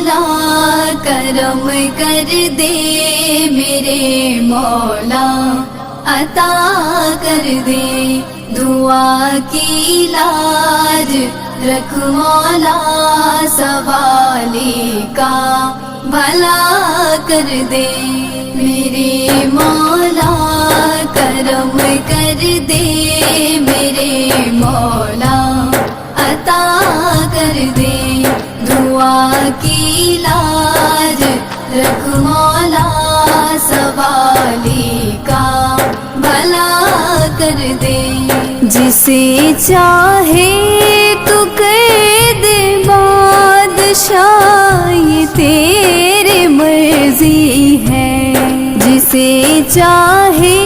مولا کرم کر دے، میرے مولا عطا کر دے، دعا کی لاج رکھ مولا، سوالی کا بھلا کر دے، میرے مولا کرم کر دے، میرے مولا عطا کر دے، دعا کی لاج رکھ مولا، سوالی کا بھلا کر دے، جسے چاہے تو کر دے بادشاہ، یہ تیرے مرضی ہے، جسے چاہے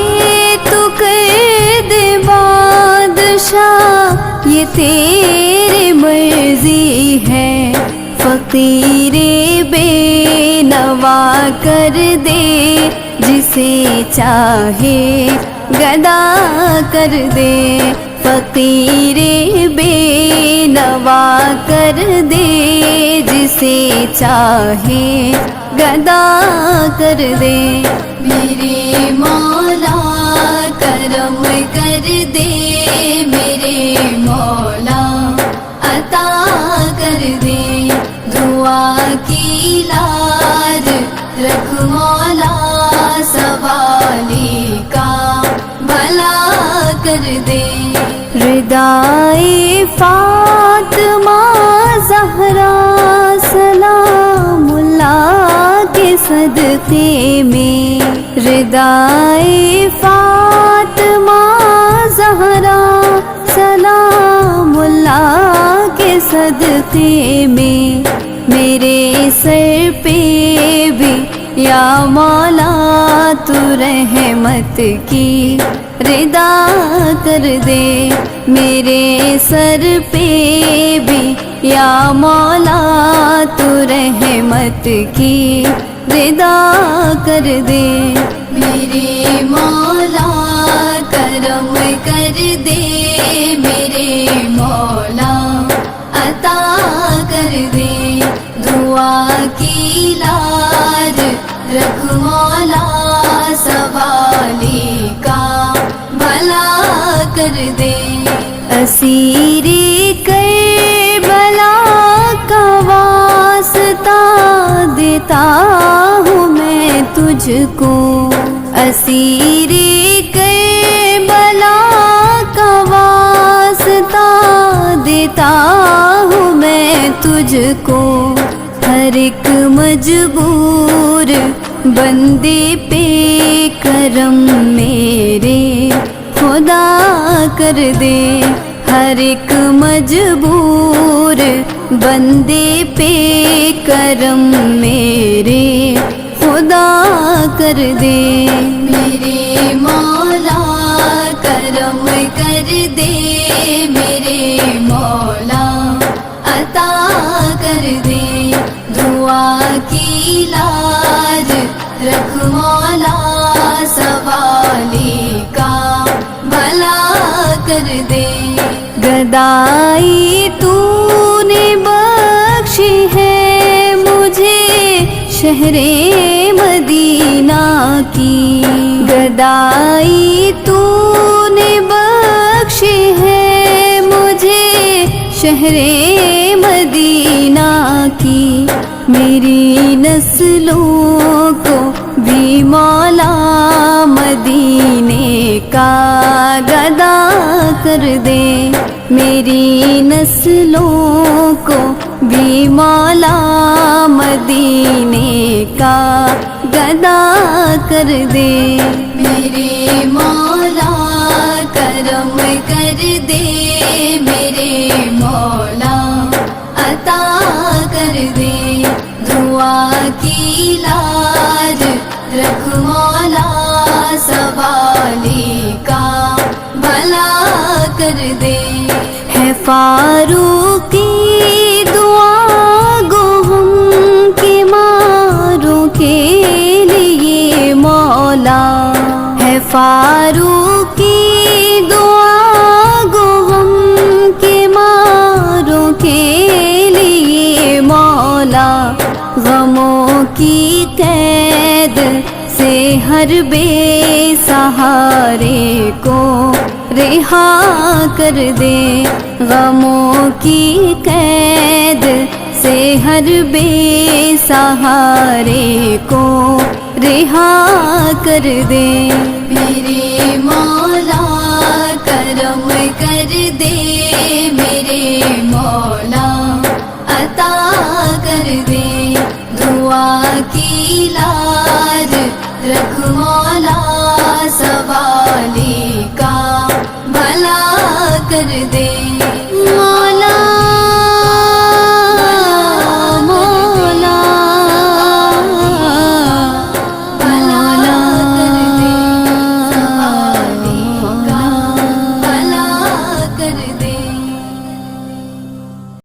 تو کر دے بادشاہ، یہ تیرے مرضی ہے، فقیر بے نوا کر دے، جسے چاہے گدا کر دے، فقیر بے نوا کر دے، جسے چاہے گدا کر دے، میرے مولا کرم کر دے، میرے مولا عطا کر دے، دعا کی لاج رکھ مولا، سوالی کا بھلا کر دے، ردائے فاطمہ زہرا سلام اللہ کے صدقے میں، ردائے فاطمہ زہرا سلام اللہ کے صدقے میں، میرے سر پہ بھی یا مولا تو رحمت کی ردا کر دے، میرے سر پہ بھی یا مولا تو رحمت کی ردا کر دے، میرے مولا کرم کر دے، میرے مولا عطا کر دے، دعا کی لاج رکھ مولا، سوالی کا بھلا کر دے، اسیر کربلا کا واسطہ دیتا ہوں میں تجھ کو، اسیر کربلا کا واسطہ دیتا ہوں میں تجھ کو، ہر ایک مجبور بندے پہ کرم میرے خدا کر دے، ہر ایک مجبور بندے پہ کرم میرے خدا کر دے، میرے مولا کرم کر دے، میرے مولا عطا کر دے، دعا کی لاج رکھ مولا، سوالی کا بھلا کر دے، گدائی تو نے بخشی ہے مجھے شہر مدینہ کی، گدائی تو نے بخشی ہے مجھے شہر مدینہ کی، میری نسلوں کو بھی مولا مدینے کا گدا کر دے، میری نسلوں کو بھی مولا مدینے کا گدا کر دے، میرے مولا کرم کر دے، میرے مولا عطا کر دے، دعا کی لاج رکھ مولا، سوالی کا بھلا کر دے، ہے فاروقی دعا گو ہم کے ماروں کے لیے مولا، ہے فاروقی دعا گو ہم کے ماروں کے لیے مولا، ہر بے سہارے کو رہا کر دے، غموں کی قید سے ہر بے سہارے کو رہا کر دے۔ میرے مولا کرم کر دے، میرے مولا عطا کر دے، دعا کی لاج رکھ مولا، سوالی کا بھلا کر دے۔